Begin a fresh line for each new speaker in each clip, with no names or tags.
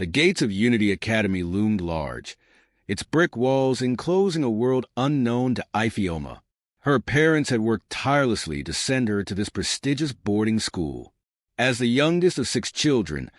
The gates of Unity Academy loomed large, its brick walls enclosing a world unknown to Ifeoma. Her parents had worked tirelessly to send her to this prestigious boarding school. As the youngest of 6 children,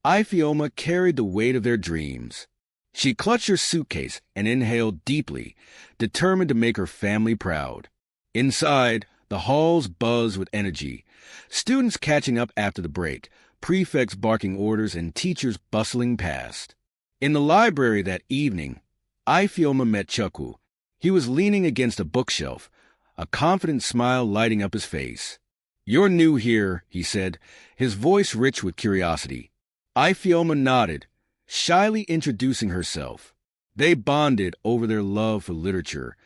Ifeoma carried the weight of their dreams. She clutched her suitcase and inhaled deeply, determined to make her family proud. Inside, the halls buzzed with energy, students catching up after the break, prefects barking orders, and teachers bustling past. In the library that evening, Ifeoma met Chukwu. He was leaning against a bookshelf, a confident smile lighting up his face. "You're new here," he said, his voice rich with curiosity. Ifeoma nodded, shyly introducing herself. They bonded over their love for literature,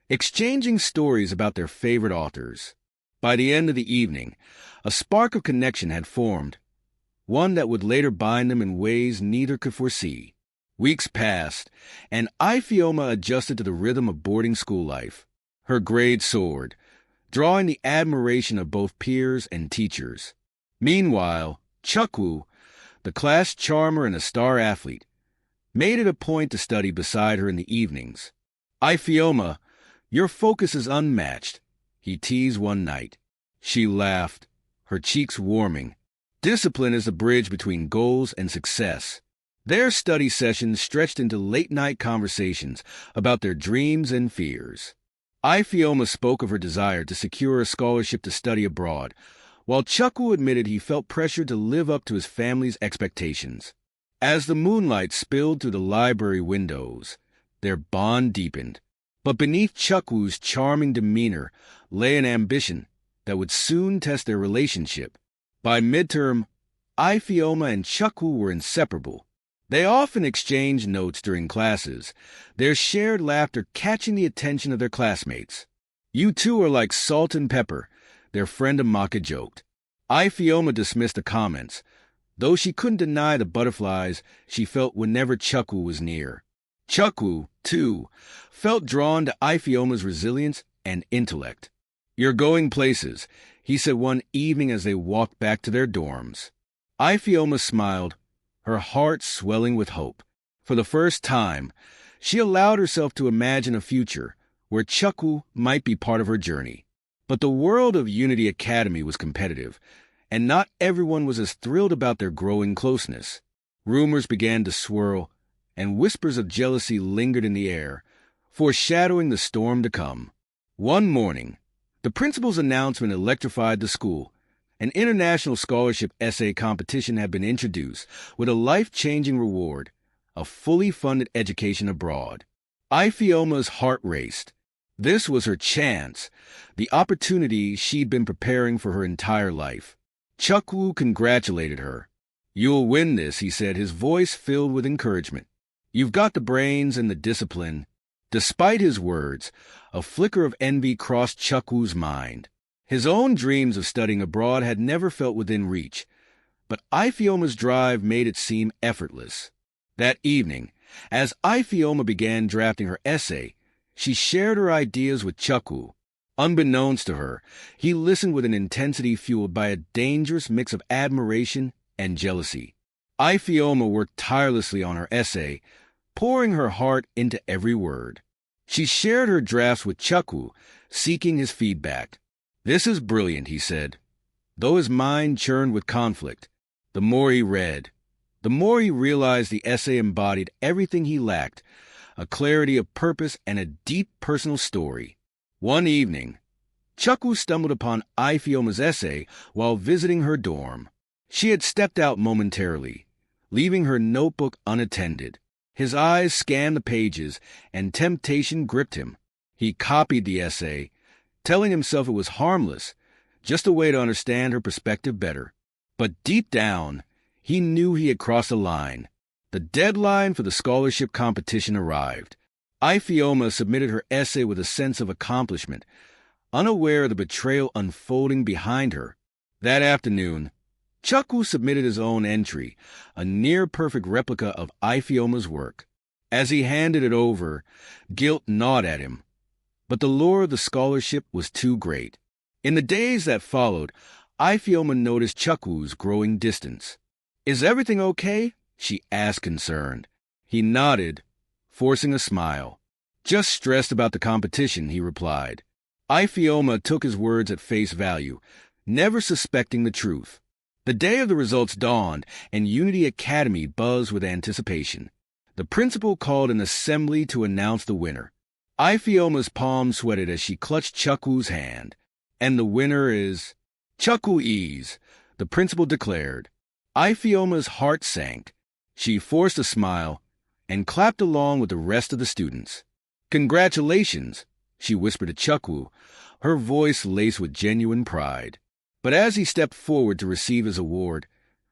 exchanging stories about their favorite authors. By the end of the evening, a spark of connection had formed, one that would later bind them in ways neither could foresee. Weeks passed, and Ifeoma adjusted to the rhythm of boarding school life. Her grades soared, drawing the admiration of both peers and teachers. Meanwhile, Chukwu, the class charmer and a star athlete, made it a point to study beside her in the evenings. "Ifeoma, your focus is unmatched," he teased one night. She laughed, her cheeks warming. Discipline is the bridge between goals and success. Their study sessions stretched into late-night conversations about their dreams and fears. Ifeoma spoke of her desire to secure a scholarship to study abroad, while Chukwu admitted he felt pressured to live up to his family's expectations. As the moonlight spilled through the library windows, their bond deepened. But beneath Chukwu's charming demeanor lay an ambition that would soon test their relationship. By midterm, Ifeoma and Chukwu were inseparable. They often exchanged notes during classes, their shared laughter catching the attention of their classmates. "You two are like salt and pepper," their friend Amaka joked. Ifeoma dismissed the comments, though she couldn't deny the butterflies she felt whenever Chukwu was near. Chukwu, too, felt drawn to Ifeoma's resilience and intellect. "You're going places," he said one evening as they walked back to their dorms. Ifeoma smiled, her heart swelling with hope. For the first time, she allowed herself to imagine a future where Chukwu might be part of her journey. But the world of Unity Academy was competitive, and not everyone was as thrilled about their growing closeness. Rumors began to swirl, and whispers of jealousy lingered in the air, foreshadowing the storm to come. One morning, the principal's announcement electrified the school. An international scholarship essay competition had been introduced with a life-changing reward, a fully funded education abroad. Ifeoma's heart raced. This was her chance, the opportunity she'd been preparing for her entire life. Chukwu congratulated her. "You'll win this," he said, his voice filled with encouragement. "You've got the brains and the discipline." Despite his words, a flicker of envy crossed Chukwu's mind. His own dreams of studying abroad had never felt within reach, but Ifeoma's drive made it seem effortless. That evening, as Ifeoma began drafting her essay, she shared her ideas with Chukwu. Unbeknownst to her, he listened with an intensity fueled by a dangerous mix of admiration and jealousy. Ifeoma worked tirelessly on her essay, pouring her heart into every word. She shared her drafts with Chukwu, seeking his feedback. "This is brilliant," he said. Though his mind churned with conflict, the more he read, the more he realized the essay embodied everything he lacked, a clarity of purpose and a deep personal story. One evening, Chukwu stumbled upon Ifeoma's essay while visiting her dorm. She had stepped out momentarily, leaving her notebook unattended. His eyes scanned the pages, and temptation gripped him. He copied the essay, telling himself it was harmless, just a way to understand her perspective better. But deep down, he knew he had crossed a line. The deadline for the scholarship competition arrived. Ifeoma submitted her essay with a sense of accomplishment, unaware of the betrayal unfolding behind her. That afternoon, Chukwu submitted his own entry, a near-perfect replica of Ifeoma's work. As he handed it over, guilt gnawed at him. But the lure of the scholarship was too great. In the days that followed, Ifeoma noticed Chukwu's growing distance. "Is everything okay?" she asked concerned. He nodded, forcing a smile. Just stressed about the competition, he replied. Ifeoma took his words at face value, never suspecting the truth. The day of the results dawned, and Unity Academy buzzed with anticipation. The principal called an assembly to announce the winner. Ifeoma's palm sweated as she clutched Chukwu's hand. And the winner is Chukwu, the principal declared. Ifeoma's heart sank. She forced a smile and clapped along with the rest of the students. Congratulations, she whispered to Chukwu, her voice laced with genuine pride. But as he stepped forward to receive his award,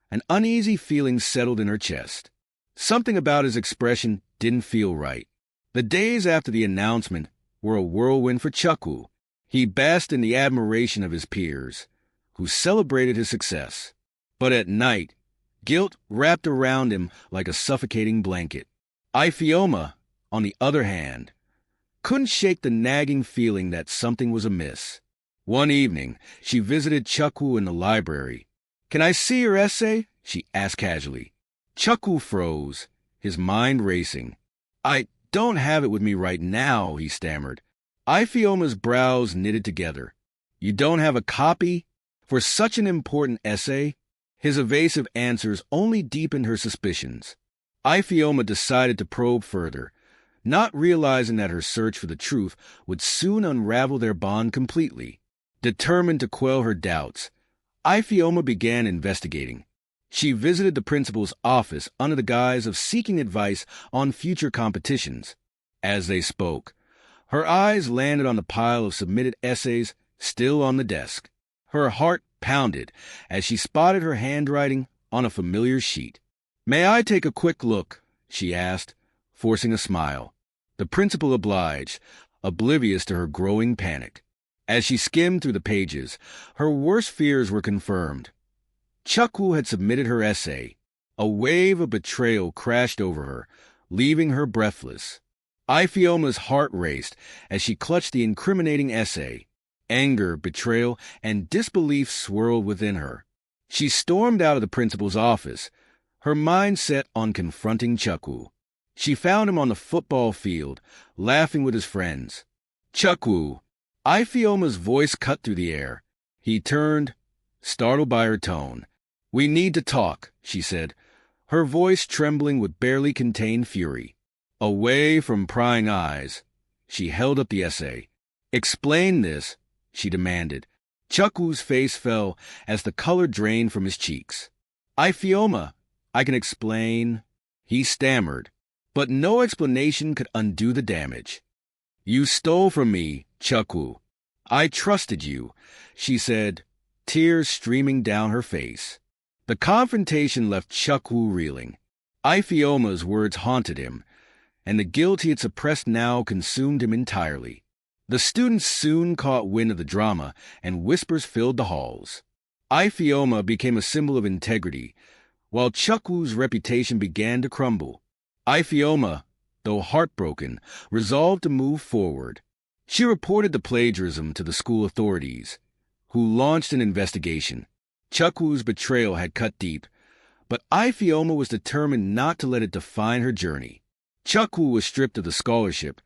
an uneasy feeling settled in her chest. Something about his expression didn't feel right. The days after the announcement were a whirlwind for Chukwu. He basked in the admiration of his peers, who celebrated his success. But at night, guilt wrapped around him like a suffocating blanket. Ifeoma, on the other hand, couldn't shake the nagging feeling that something was amiss. One evening, she visited Chukwu in the library. "Can I see your essay?" she asked casually. Chukwu froze, his mind racing. "I don't have it with me right now," he stammered. Ifeoma's brows knitted together. "You don't have a copy? For such an important essay?" His evasive answers only deepened her suspicions. Ifeoma decided to probe further, not realizing that her search for the truth would soon unravel their bond completely. Determined to quell her doubts, Ifeoma began investigating. She visited the principal's office under the guise of seeking advice on future competitions. As they spoke, her eyes landed on the pile of submitted essays still on the desk. Her heart pounded as she spotted her handwriting on a familiar sheet. "May I take a quick look?" she asked, forcing a smile. The principal obliged, oblivious to her growing panic. As she skimmed through the pages, her worst fears were confirmed. Chukwu had submitted her essay. A wave of betrayal crashed over her, leaving her breathless. Ifeoma's heart raced as she clutched the incriminating essay. Anger, betrayal, and disbelief swirled within her. She stormed out of the principal's office, her mind set on confronting Chukwu. She found him on the football field, laughing with his friends. "Chukwu!" Ifeoma's voice cut through the air. He turned, startled by her tone. "We need to talk," she said, her voice trembling with barely contained fury. Away from prying eyes, she held up the essay. "Explain this," she demanded. Chukwu's face fell as the color drained from his cheeks. "Ifeoma, I can explain," he stammered, but no explanation could undo the damage. "You stole from me, Chukwu. I trusted you," she said, tears streaming down her face. The confrontation left Chukwu reeling. Ifeoma's words haunted him, and the guilt he had suppressed now consumed him entirely. The students soon caught wind of the drama, and whispers filled the halls. Ifeoma became a symbol of integrity, while Chukwu's reputation began to crumble. Ifeoma, though heartbroken, resolved to move forward. She reported the plagiarism to the school authorities, who launched an investigation. Chukwu's betrayal had cut deep, but Ifeoma was determined not to let it define her journey. Chukwu was stripped of the scholarship,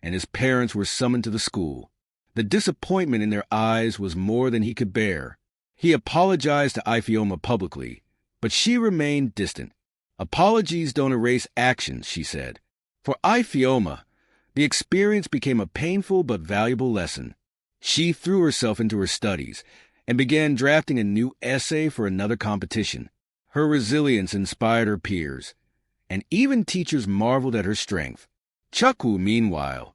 and his parents were summoned to the school. The disappointment in their eyes was more than he could bear. He apologized to Ifeoma publicly, but she remained distant. "Apologies don't erase actions," she said. For Ifeoma, the experience became a painful but valuable lesson. She threw herself into her studies and began drafting a new essay for another competition. Her resilience inspired her peers, and even teachers marveled at her strength. Chukwu, meanwhile,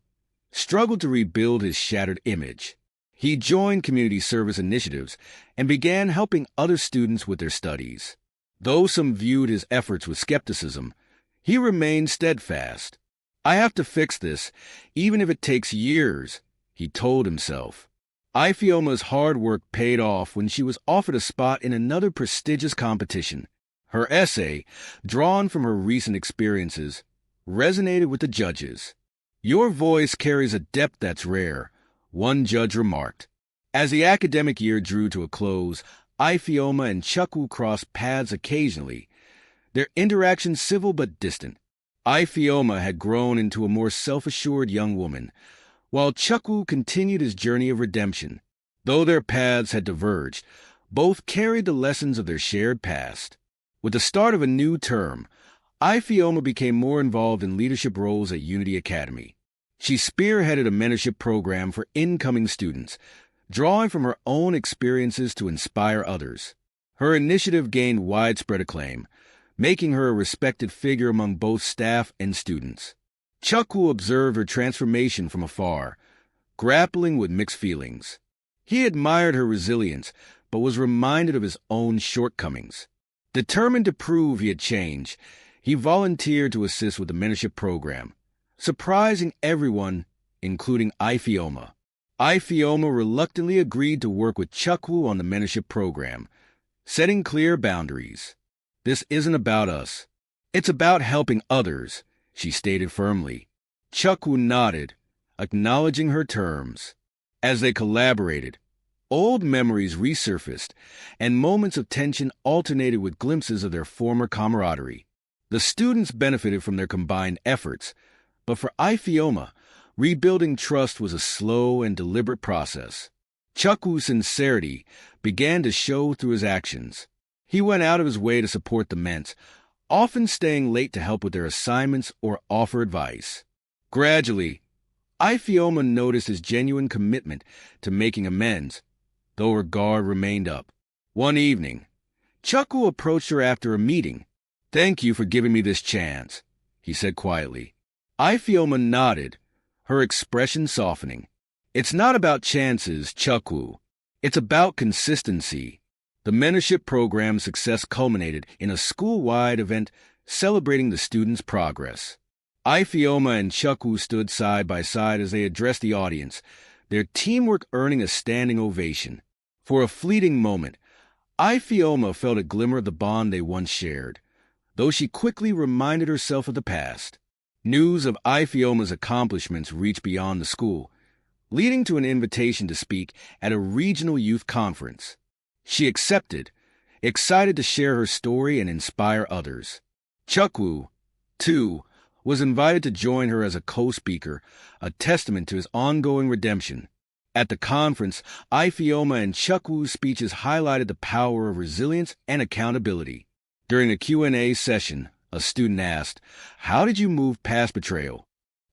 struggled to rebuild his shattered image. He joined community service initiatives and began helping other students with their studies. Though some viewed his efforts with skepticism, he remained steadfast. "I have to fix this, even if it takes years," he told himself. Ifeoma's hard work paid off when she was offered a spot in another prestigious competition. Her essay, drawn from her recent experiences, resonated with the judges. "Your voice carries a depth that's rare," one judge remarked. As the academic year drew to a close, Ifeoma and Chukwu crossed paths occasionally. their interaction civil but distant. Ifeoma had grown into a more self-assured young woman, while Chukwu continued his journey of redemption. Though their paths had diverged, both carried the lessons of their shared past. With the start of a new term, Ifeoma became more involved in leadership roles at Unity Academy. She spearheaded a mentorship program for incoming students, drawing from her own experiences to inspire others. Her initiative gained widespread acclaim, making her a respected figure among both staff and students. Chukwu observed her transformation from afar, grappling with mixed feelings. He admired her resilience, but was reminded of his own shortcomings. Determined to prove he had changed, he volunteered to assist with the mentorship program, surprising everyone, including Ifeoma. Ifeoma reluctantly agreed to work with Chukwu on the mentorship program, setting clear boundaries. "This isn't about us. It's about helping others," she stated firmly. Chukwu nodded, acknowledging her terms. As they collaborated, old memories resurfaced, and moments of tension alternated with glimpses of their former camaraderie. The students benefited from their combined efforts, but for Ifeoma, rebuilding trust was a slow and deliberate process. Chukwu's sincerity began to show through his actions. He went out of his way to support the Ments, often staying late to help with their assignments or offer advice. Gradually, Ifeoma noticed his genuine commitment to making amends, though her guard remained up. One evening, Chukwu approached her after a meeting. "Thank you for giving me this chance," he said quietly. Ifeoma nodded, her expression softening. "It's not about chances, Chukwu. It's about consistency." The mentorship program's success culminated in a school-wide event celebrating the students' progress. Ifeoma and Chukwu stood side by side as they addressed the audience, their teamwork earning a standing ovation. For a fleeting moment, Ifeoma felt a glimmer of the bond they once shared, though she quickly reminded herself of the past. News of Ifeoma's accomplishments reached beyond the school, leading to an invitation to speak at a regional youth conference. She accepted, excited to share her story and inspire others. Chukwu, too, was invited to join her as a co-speaker, a testament to his ongoing redemption. At the conference, Ifeoma and Chukwu's speeches highlighted the power of resilience and accountability. During a Q&A session, a student asked, "How did you move past betrayal?"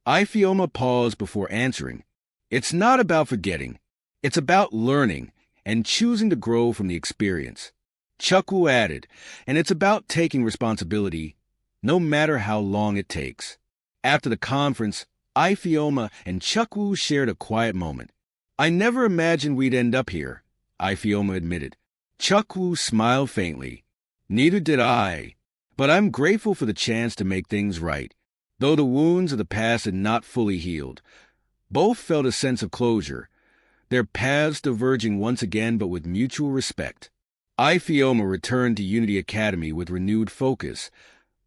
Ifeoma paused before answering. "It's not about forgetting. It's about learning and choosing to grow from the experience." Chukwu added, "And it's about taking responsibility, no matter how long it takes." After the conference, Ifeoma and Chukwu shared a quiet moment. "I never imagined we'd end up here," Ifeoma admitted. Chukwu smiled faintly. "Neither did I, but I'm grateful for the chance to make things right." Though the wounds of the past had not fully healed, both felt a sense of closure, their paths diverging once again but with mutual respect. Ifeoma returned to Unity Academy with renewed focus,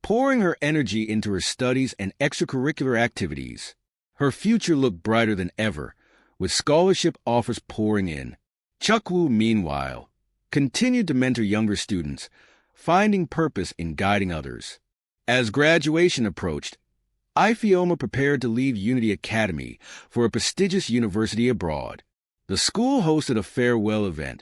pouring her energy into her studies and extracurricular activities. Her future looked brighter than ever, with scholarship offers pouring in. Chukwu, meanwhile, continued to mentor younger students, finding purpose in guiding others. As graduation approached, Ifeoma prepared to leave Unity Academy for a prestigious university abroad. The school hosted a farewell event,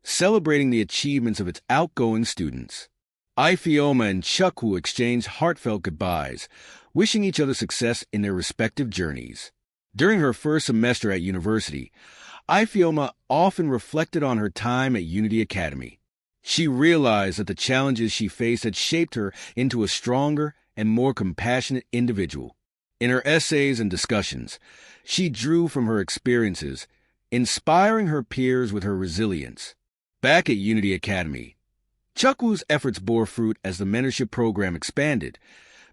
celebrating the achievements of its outgoing students. Ifeoma and Chukwu exchanged heartfelt goodbyes, wishing each other success in their respective journeys. During her first semester at university, Ifeoma often reflected on her time at Unity Academy. She realized that the challenges she faced had shaped her into a stronger and more compassionate individual. In her essays and discussions, she drew from her experiences, inspiring her peers with her resilience. Back at Unity Academy, Chukwu's efforts bore fruit as the mentorship program expanded,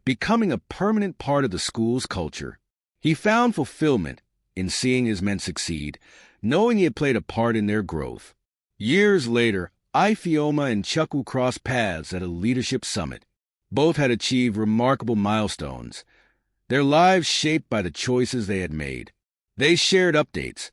becoming a permanent part of the school's culture. He found fulfillment in seeing his men succeed, knowing he had played a part in their growth. Years later, Ifeoma and Chukwu crossed paths at a leadership summit. Both had achieved remarkable milestones, their lives shaped by the choices they had made. They shared updates,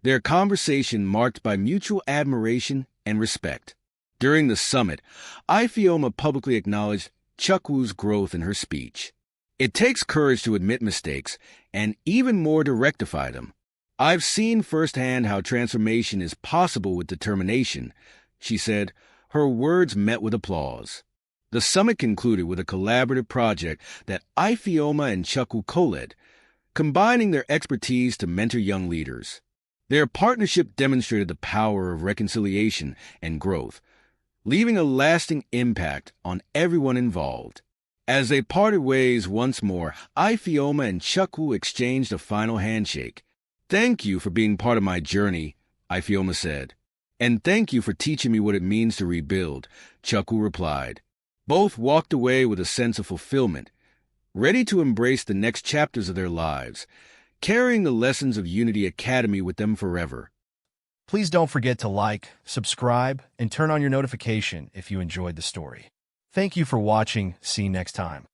their conversation marked by mutual admiration and respect. During the summit, Ifeoma publicly acknowledged Chukwu's growth in her speech. It takes courage to admit mistakes, and even more to rectify them. I've seen firsthand how transformation is possible with determination, she said. Her words met with applause. The summit concluded with a collaborative project that Ifeoma and Chukwu co-led, combining their expertise to mentor young leaders. Their partnership demonstrated the power of reconciliation and growth, leaving a lasting impact on everyone involved. As they parted ways once more, Ifeoma and Chukwu exchanged a final handshake. "Thank you for being part of my journey," Ifeoma said. "And thank you for teaching me what it means to rebuild," Chukwu replied. Both walked away with a sense of fulfillment, ready to embrace the next chapters of their lives, carrying the lessons of Unity Academy with them forever.
Please don't forget to like, subscribe, and turn on your notification if you enjoyed the story. Thank you for watching. See you next time.